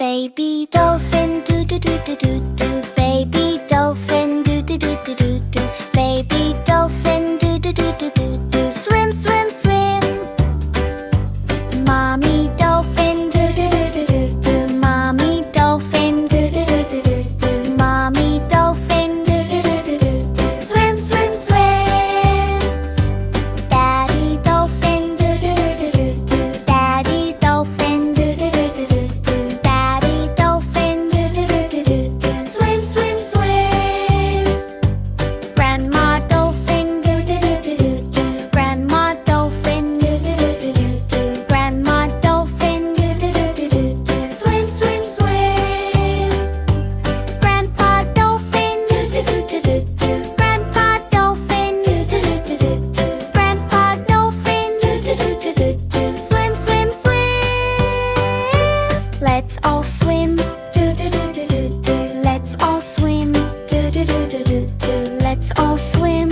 Baby dolphin, do do do do do do. Baby dolphin, do do do do do do. Baby dolphin, do do do do do do. Swim, swim, swim. Mommy dolphin, do do do do do do. Mommy dolphin, do do do do do do. Mommy dolphin, do do do do do do. Swim, swim, swim. Daddy dolphin, do do do do do do. Daddy dolphin, do do do do do do. Daddy dolphin, do do do do do do. Swim, swim, swim. Grandma dolphin, do do do do do do. Grandma dolphin, do do do do do do. Grandma dolphin, do do do do do do. Swim, swim, swim. Grandpa dolphin, do do do do do do. Grandpa dolphin, do do do do do do. Grandpa dolphin, do do do do do do. Swim, swim, swim. Let's all swim. Do do do do do do. Let's all swim. Do do do do do do. Let's all swim.